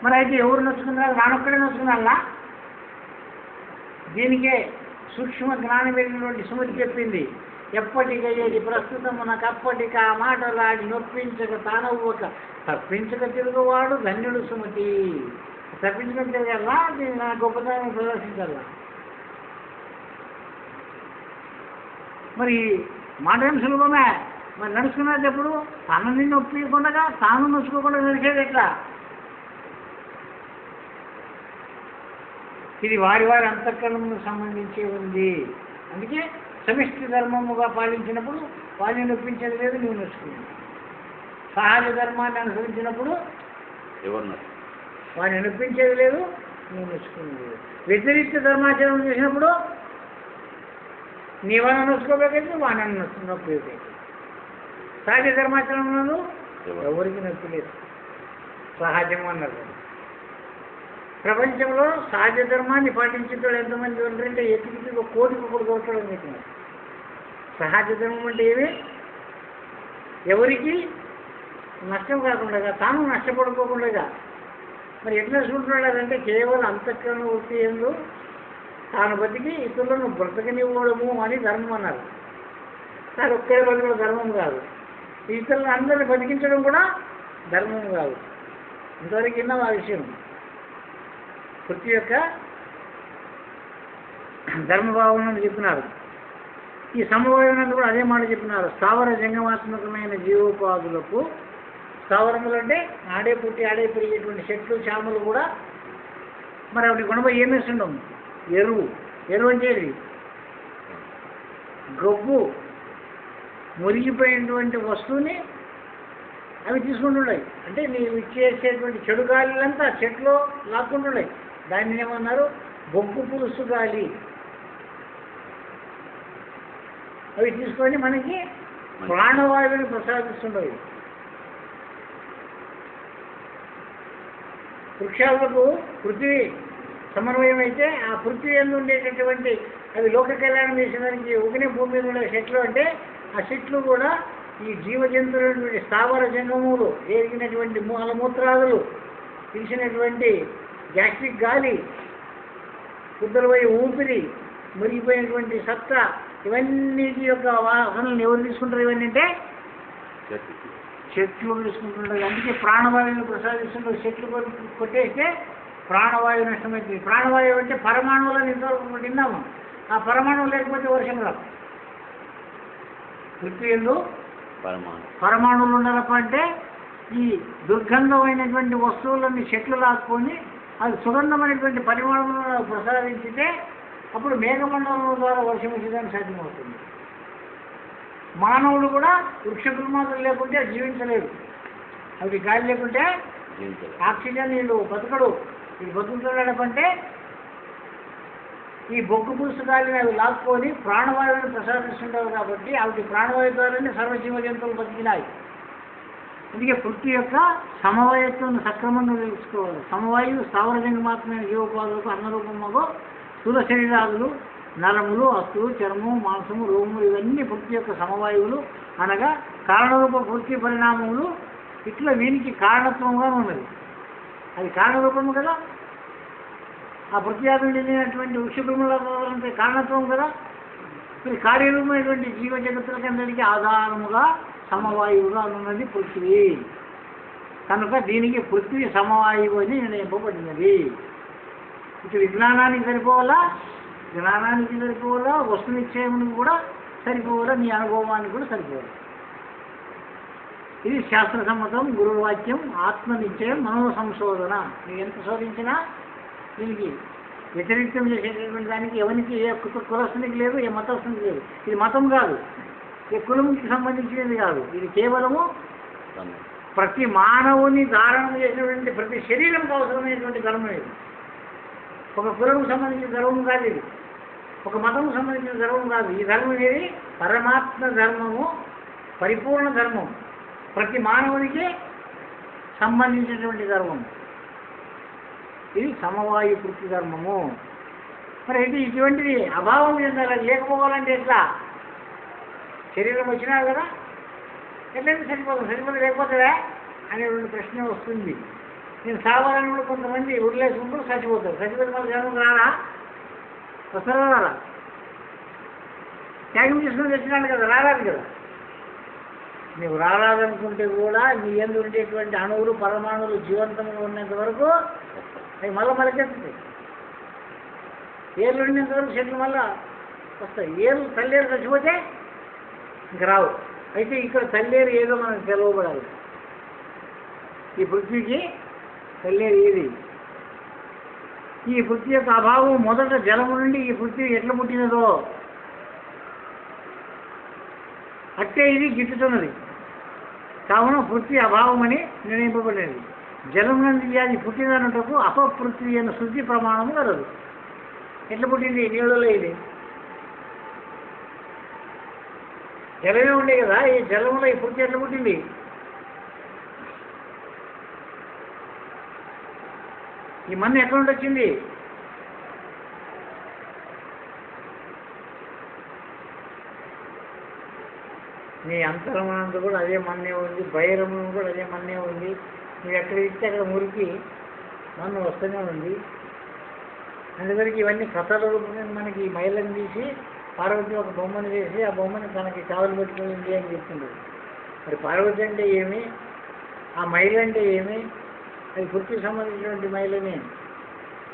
మరి అయితే ఎవరు నొచ్చుకున్నారు? నానొక్కడే నొచ్చుకున్నాలా? దీనికే సూక్ష్మ జ్ఞానం వెళ్ళినటువంటి సుమతి చెప్పింది, ఎప్పటికయ్యేది ప్రస్తుతమునకు అప్పటికి ఆ మాటలాడి నొప్పించక తానవ్వక తప్పించక తిరుగువాడు ధన్యుడు సుమతి. తప్పించక తిరగల్లా, దీన్ని నా గొప్పతనం ప్రదర్శించాలా? మరి మాట ఏం సులభమే. మరి నడుచుకునేటప్పుడు తనని నొప్పికుండా తాను నొచ్చుకోకుండా నడిచేది ఎట్లా? ఇది వారి అంతఃకరణకు సంబంధించి ఉంది. అందుకే సమిష్టి ధర్మముగా పాలించినప్పుడు వారిని నొప్పించేది లేదు, నువ్వు నొచ్చుకున్నావు. సహజ ధర్మాన్ని అనుసరించినప్పుడు వారిని నొప్పించేది లేదు, నువ్వు నొచ్చుకునేది లేదు. వ్యతిరిక్త ధర్మాచరణ చేసినప్పుడు నీ వాళ్ళని నొచ్చుకోబోకైతే వాడిని నొప్పిపోయి. సహజ ధర్మాచరణలో ఎవరికి నొప్పి లేదు, సహజం అన్నారు. ప్రపంచంలో సహజ ధర్మాన్ని పాటించేవాళ్ళు ఎంతమంది ఉంటారంటే ఎత్తికి ఒక కోటికి ఒకటి కోట్లని చెప్పినారు. సహజ ధర్మం అంటే ఏమి? ఎవరికి నష్టం కాకుండా, తాను నష్టపడుకోకుండా. మరి ఎట్లా చూస్తున్నాడంటే కేవలం అంతఃకరణ వృత్తి ఎందు తాను బతికి ఇతరులను బ్రతకనివ్వడము అని ధర్మం అన్నారు. తాను ఒక్కడే బతకడం ధర్మం కాదు, ఇతరులను అందరిని బతికించడం కూడా ధర్మం కాదు. ఇంతవరకు విన్నాం ఆ విషయం. పృథ్వీ యొక్క ధర్మభావం చెప్పినారు. ఈ సమవాయువునందు కూడా అదే మాట చెప్పినారు. స్థావర జంగమాత్మకమైన జీవోపాధులకు, స్థావరములు అంటే ఆడే పుట్టి ఆడే పెరిగేటువంటి చెట్లు చాములు కూడా మరి అవి గుణపై ఏం వేస్తుండము? ఎరువు అంటే గొబ్బు మురిగిపోయినటువంటి వస్తువుని అవి తీసుకుంటున్నాయి. అంటే నీవు ఇచ్చేసేటువంటి చెడు గాలిలంతా చెట్లు లాక్కుంటున్నాయి. దాన్ని ఏమన్నారు? బొగ్గు పులుసు గాలి. అవి తీసుకొని మనకి ప్రాణవాయువుని ప్రసాదిస్తుండవు. వృక్షాలకు పృథ్వీ సమన్వయం అయితే ఆ పృథ్వీ యందు ఉండేటటువంటి అవి లోక కళ్యాణం చేసేదానికి ఒకనే భూమి మీద ఉండే చెట్లు అంటే ఆ చెట్లు కూడా ఈ జీవజంతువులైనటువంటి స్థావర జంగములు ఎరిగినటువంటి మలమూత్రాదులు తీసినటువంటి గ్యాస్ట్రిక్ గాలి కుద్దరపోయే ఊపిరి మురిగిపోయినటువంటి సత్తా ఇవన్నిటి యొక్క వాసనలను ఎవరు తీసుకుంటారు? ఇవన్నీ అంటే చెట్లు తీసుకుంటుంటారు. అందుకే ప్రాణవాయువుని ప్రసాదిస్తుంటారు. చెట్లు కొట్టేస్తే ప్రాణవాయువు నష్టమవుతుంది. ప్రాణవాయువు అంటే పరమాణువులను ఇంతవరకు విన్నాము. ఆ పరమాణువు లేకపోతే వర్షం రాదు. పృథ్వీ యందు పరమాణువులు ఉండాలప్ప అంటే ఈ దుర్గంధమైనటువంటి వస్తువులన్నీ చెట్లు లాక్కొని అది సుగంధమైనటువంటి పరిమాణములను ప్రసాదించితే అప్పుడు మేఘమండలం ద్వారా వర్షం వచ్చేదానికి సాధ్యమవుతుంది. మానవుడు కూడా వృక్ష దుర్మార్గం లేకుంటే జీవించలేడు. అవి గాలి లేకుంటే ఆక్సిజన్ వీళ్ళు బతకడు. వీళ్ళు బతుకుతున్నాడంటే ఈ బొగ్గు పులుసు గాలిని అవి లాక్కొని ప్రాణవాయువుని ప్రసాదిస్తుంటారు. కాబట్టి అవి ప్రాణవాయువు ద్వారానే సర్వజీవ జంతువులు బతికినాయి. అందుకే పృథ్వీ యొక్క సమవాయత్వం సక్రమంగా తెలుసుకోవాలి. సమవాయువు స్థావరజంగమాత్మైన జీవోపాధులకు అన్నరూపముగా స్థూల శరీరాదులు, నరములు, అస్థులు, చర్మము, మాంసము, రోము ఇవన్నీ పృథ్వీ యొక్క సమవాయువులు అనగా కారణరూప పృథ్వీ పరిణామములు. ఇట్లా వీనికి కారణత్వంగా ఉన్నది. అది కారణరూపము కదా. ఆ పృథ్వీయాగం చెందినటువంటి వృక్షభూములంటే కారణత్వం కదా. మరి కార్యరూపమైనటువంటి జీవ జగత్తులకందరికీ ఆధారముగా సమవాయువుగా ఉన్నది పృథ్వీ. కనుక దీనికి పృథ్వీ సమవాయువు అని నిర్ణయింపబడినది. ఇటు విజ్ఞానానికి సరిపోవాలా, జ్ఞానానికి సరిపోవాలా, వస్తు నిశ్చయమునికి కూడా సరిపోవాలా, నీ అనుభవానికి కూడా సరిపోవాలి. ఇది శాస్త్ర సమ్మతం, గురువాక్యం, ఆత్మ నిశ్చయం, మనో సంశోధన. మీరు ఎంత శోధించినా దీనికి వ్యతిరేకం చేసేటటువంటి దానికి ఎవరికి ఏ కులస్తునికి లేదు, ఏ మతస్థునికి లేదు. ఇది మతం కాదు, ఏ కులంకి సంబంధించినది కాదు. ఇది కేవలము ప్రతి మానవుని ధారణం చేసినటువంటి ప్రతి శరీరంకి అవసరమైనటువంటి ధర్మం ఇది. ఒక కులంకు సంబంధించిన ధర్మం కాదు ఇది, ఒక మతం సంబంధించిన ధర్మం కాదు. ఈ ధర్మం అనేది పరమాత్మ ధర్మము, పరిపూర్ణ ధర్మం, ప్రతి మానవునికి సంబంధించినటువంటి ధర్మం. ఇది సమవాయు పృథ్వీ ధర్మము. మరి ఏంటి ఇటువంటిది అభావం చెందాలి, లేకపోవాలంటే ఎట్లా? శరీరం వచ్చినా కదా ఎట్లయితే సరిపోతుంది, సరిపోతే లేకపోతుందా అనేటువంటి ప్రశ్న వస్తుంది. నేను సావాలని కూడా కొంతమంది వదిలేసుకుంటూ చచ్చిపోతారు. చచ్చిపోతే మళ్ళీ జనం రారా? వస్తారా? రారా? త్యాగం చేసుకుని తెచ్చినాడు కదా, రారాదు కదా. నువ్వు రారాదనుకుంటే కూడా నీ యందు ఉండేటువంటి అణువులు, పరమాణువులు జీవంతంగా ఉన్నంత వరకు అవి మళ్ళీ మొలకెత్తుతాయి. ఏళ్ళు ఉండినంత వరకు చెట్లు మళ్ళా వస్తాయి. ఏళ్ళు తల్లేరు చచ్చిపోతే ఇంక రావు. అయితే ఇక్కడ తల్లేరు ఏదో మనకు తెలవబడాలి. ఈ పృథ్వీకి తల్లేరు ఏది? ఈ పృథ్వీ యొక్క అభావం మొదట జలము నుండి ఈ పృథ్వీ ఎట్లా పుట్టినదో అట్టే ఇది గిట్టుతున్నది. కావున పృథ్వీ అభావం అని నిర్ణయింపబడినది. జలం నుండి అది పుట్టినట్టుకు అపపృథ్వీ అన్న శుద్ధి ప్రమాణము కలదు. ఎట్లా పుట్టింది? నీళ్ళలో ఇది జలమే ఉండే కదా. ఈ జలంలో ఈ పృథ్వీ ఎట్లా పుట్టింది? ఈ మన్ను ఎక్కడ నుండి వచ్చింది? నీ అంతరమనంత కూడా అదే మన్నే ఉంది, బహిరమనం కూడా అదే మన్నే ఉంది. నువ్వు ఎక్కడ ఇస్తే అక్కడ మురికి మన్ను వస్తూనే ఉంది. అందువరకు ఇవన్నీ కథల రూపంగా మనకి ఈ మైలను తీసి పార్వతి ఒక బొమ్మను చేసి ఆ బొమ్మను తనకి కావలు పెట్టుకుంది అని చెప్తుండదు. మరి పార్వతి అంటే ఏమి, ఆ మైలు అంటే ఏమి? అది పృథ్వీకి సంబంధించినటువంటి మైలనే.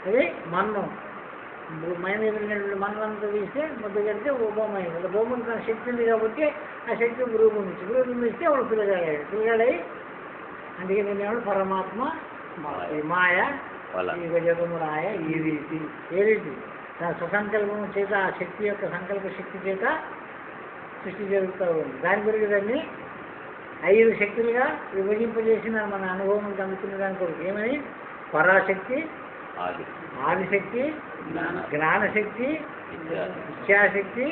అది మన్ను మై మీద ఉన్నటువంటి మన్నంతా తీస్తే ముద్ద కడితే ఓ బొమ్మ అయింది. ఆ బొమ్మను తన శక్తి ఉంది కాబట్టి ఆ శక్తి రూపం ఇస్తే వాడు పిల్లగాడై అందుకే నేను పరమాత్మ మాయ ఈ జగమురాయ ఈ రీతి ఏ రీతి తన సుసంకల్పం చేత ఆ శక్తి యొక్క సంకల్ప శక్తి చేత సృష్టి జరుగుతూ ఉంది. దాని గురించి దాన్ని 5 శక్తులుగా విభజింపజేసిన మన అనుభవం అందుకునే దాని కొరకు ఏమని? పరాశక్తి, ఆదిశక్తి, జ్ఞానశక్తి, ఇచ్ఛాశక్తి,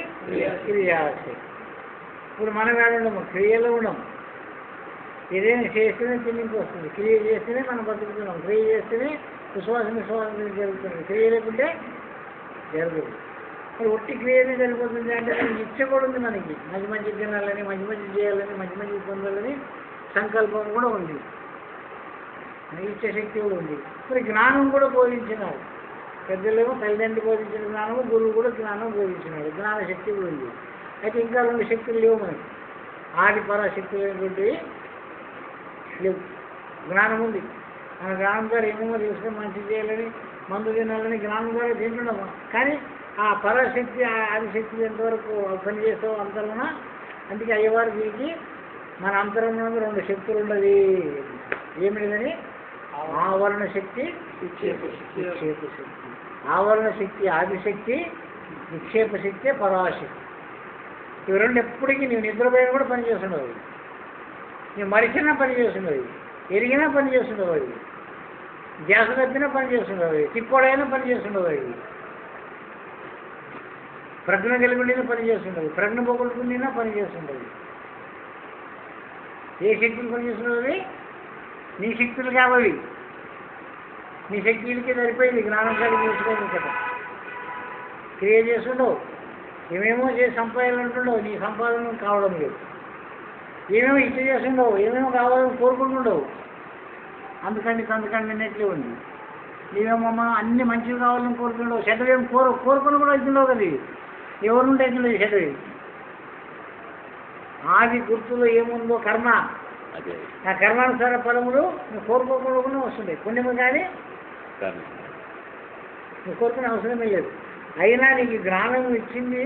క్రియాశక్తి. ఇప్పుడు మనం ఏడున్నాము? క్రియలో ఉన్నాము. ఏదైనా చేస్తేనే తిన్నింపు వస్తుంది. క్రియ చేస్తేనే మనం బతుకుతున్నాం. క్రియ చేస్తేనే విశ్వాసం జరుగుతుంది. క్రియ లేకుంటే జరగదు. మరి ఒట్టి క్రియనే సరిపోతుంది అంటే దానికి ఇచ్చ కూడా ఉంది. మనకి మంచి తినాలని, మంచి చేయాలని, మంచి పొందాలని సంకల్పం కూడా ఉంది, ఇచ్చే శక్తి కూడా ఉంది. మరి జ్ఞానం కూడా బోధించినారు పెద్దలేమో. తల్లిదండ్రులు బోధించిన జ్ఞానము, గురువు కూడా జ్ఞానం బోధించినాడు. జ్ఞాన శక్తి కూడా ఉంది. అయితే ఇంకా 2 శక్తులు లేవు మనకి. ఆది పరాశక్తులు అనేటువంటివి లేవు. జ్ఞానం ఉంది. మన జ్ఞానం ద్వారా ఏమేమో తెలుసుకొని మంచి చేయాలని, మందు తినాలని జ్ఞానం ద్వారా తింటున్నాము. కానీ ఆ పరాశక్తి, ఆ ఆదిశక్తి ఎంతవరకు పనిచేస్తావు అంతరమున. అందుకే అయ్యవారు దీనికి మన అంతరంలో 2 శక్తులు ఉన్నది. ఏమిటిదని? ఆవరణ శక్తి, విక్షేప శక్తి. ఆవరణ శక్తి ఆదిశక్తి, విక్షేప శక్తి పరాశక్తి. ఇవి 2 ఎప్పటికీ నువ్వు నిద్రపోయినా కూడా పనిచేస్తుండవు. నువ్వు మరిచినా పనిచేస్తుండవు, ఎరిగినా పనిచేస్తుండవు, అవి గ్యాస్ తప్పినా పనిచేస్తుండవు, తిప్పోడైనా పనిచేస్తుండవు, అవి ప్రజ్ఞ కలిగి ఉండినా పనిచేస్తుండవు, ప్రజ్ఞ పోగొట్టుకున్నా పనిచేస్తుండవు. ఏ శక్తులు పనిచేస్తుండవు? నీ శక్తులు కావాలి. నీ శక్తులకి సరిపోయింది జ్ఞానం కలిగి చేసుకోవాలి కదా. క్రియ చేస్తుండవు, ఏమేమో చేసి సంపాదాలంటుండవు, నీ సంపాదన కావడం లేదు. ఏమేమో ఇచ్చ చేస్తుండవు, ఏమేమో కావాలని కోరుకుంటుండవు. అందుకని నిన్నట్లే ఉంది. నీవేమమ్మా అన్ని మంచివి కావాలని కోరుకుండవు, చెడ్డవేం కోరుకుని కూడా అవుతుండవు కదా. ఎవరి నుండి అవుతుండవు చెడ్డవి? ఆది గుర్తులో ఏముందో కర్మ, ఆ కర్మానుసార ఫలములు నువ్వు కోరుకోకుండా వస్తుంటాయి. పుణ్యము కానీ నువ్వు కోరుకునే అవసరమే లేదు. అయినా నీకు జ్ఞానం ఇచ్చింది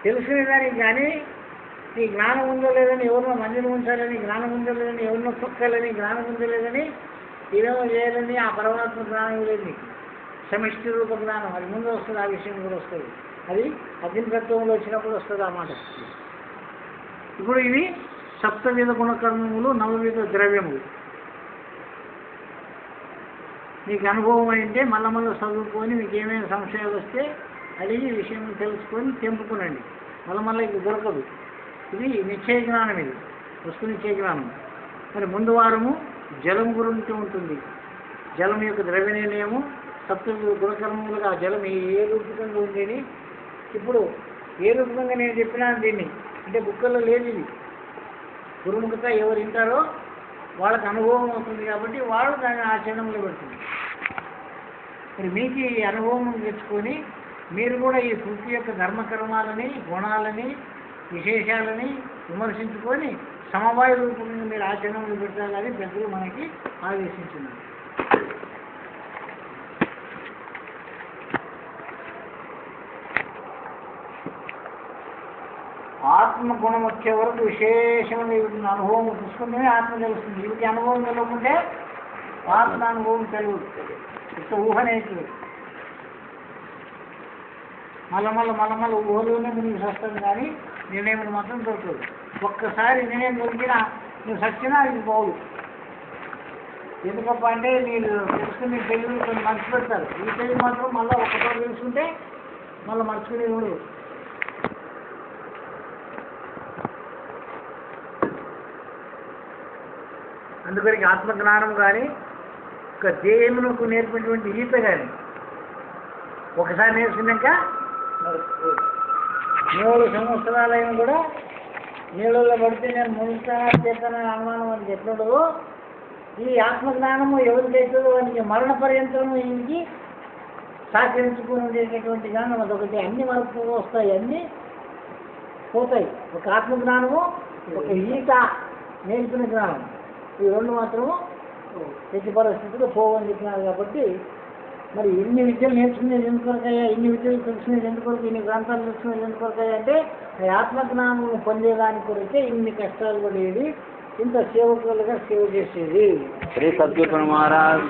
తెలుసుకునే దానికి. కానీ నీ జ్ఞానం ఉందో లేదని ఎవరినో మందిని ఉంచాలని, జ్ఞానం ఉందో లేదని ఎవరినో తొక్కాలని, జ్ఞానం ఉందో లేదని ఏమేమో చేయాలని ఆ పరమాత్మ జ్ఞానం లేదు నీకు. సమిష్టి రూప జ్ఞానం అది ముందు వస్తుంది, ఆ విషయం కూడా వస్తుంది. అది అగ్నితత్వంలో వచ్చినప్పుడు వస్తుంది ఆ మాట. ఇప్పుడు ఇవి సప్తవిధ గుణకర్మములు, 9 ద్రవ్యములు. నీకు అనుభవం అయితే మళ్ళీ చదువుకొని మీకు ఏమేమి సంశయాలు వస్తే అడిగి విషయం తెలుసుకొని తెంపుకునండి. మళ్ళీ ఇది దొరకదు. ఇది నిశ్చయ జ్ఞానం, ఇది వస్తు నిశ్చయ జ్ఞానం. మరి ముందు వారము జలం గురించి ఉంటుంది. జలం యొక్క ద్రవ్య నిర్ణయము, సప్తవిధ గుణకర్మములుగా జలం ఏ రూపకంగా ఉంది. ఇప్పుడు ఏ రూపకంగా నేను చెప్పినాను దీన్ని అంటే బుక్కల్లో లేదు. ఇది గురుముఖత ఎవరు వింటారో వాళ్ళకి అనుభవం అవుతుంది కాబట్టి వాళ్ళు దాన్ని ఆచరణలో పెడుతుంది. మరి మీకు ఈ అనుభవం తెచ్చుకొని మీరు కూడా ఈ కృతి యొక్క ధర్మకర్మాలని, గుణాలని, విశేషాలని విమర్శించుకొని సమవాయ రూపంగా మీరు ఆచరణలో పెట్టాలని పెద్దలు మనకి ఆదేశించున్నారు. ఆత్మ గుణం వచ్చే వరకు విశేషమైన వీటిని అనుభవం చూసుకుంటేనే ఆత్మ తెలుస్తుంది. వీటికి అనుభవం తెలియకుంటే ఆత్మ అనుభవం తెలియదు. ఇంత ఊహనేది మళ్ళీ ఊహలోనే నీకు వస్తుంది. కానీ నిర్ణయం మాత్రం దొరకదు. ఒక్కసారి నిర్ణయం దొరికినా నువ్వు సచ్చినా ఇది బాగు. ఎందుకప్ప అంటే మీరు తెలుసుకుని తెలివి కొన్ని మర్చి పెడతారు. ఈ తెలివి మాత్రం మళ్ళీ ఒక్కసారి తెలుసుకుంటే మళ్ళీ మర్చుకునేది ఉండదు. అందుకని ఆత్మజ్ఞానం కానీ ఒక దేవునికి నేర్పినటువంటి ఈత కానీ ఒకసారి నేర్చుకున్నాక 3 సంవత్సరాలైనా కూడా నీళ్ళలో పడితే నేను మునుగుతానా చేస్తానని అనుమానం అని ఎట్లుండదు. ఈ ఆత్మజ్ఞానము ఎవరికైతుందో వానికి మరణ పర్యంతరము ఈయనకి సహకరించుకుని ఉండేటటువంటి జ్ఞానం అదొకటి. అన్ని మనకు వస్తాయి, అన్నీ పోతాయి. ఒక ఆత్మజ్ఞానము, ఒక ఈత నేర్పిన జ్ఞానం, ఈ 2 మాత్రము ఎట్టి పరిస్థితుల్లో పోవని చెప్పినారు. కాబట్టి మరి ఇన్ని విద్యలు నేర్చుకునేది ఎందుకొరకయ్యా, ఇన్ని విద్యలు తెలుసుకునేది ఎందుకొరకు, ఇన్ని గ్రంథాలు తెలుసుకునేది ఎందుకొరకయ్యా అంటే ఆత్మజ్ఞానం పొందేదాని కొరకే ఇన్ని కష్టాలు పడేది, ఇంత సేవకులుగా సేవ చేసేది. శ్రీ సద్గురు మహారాజ్.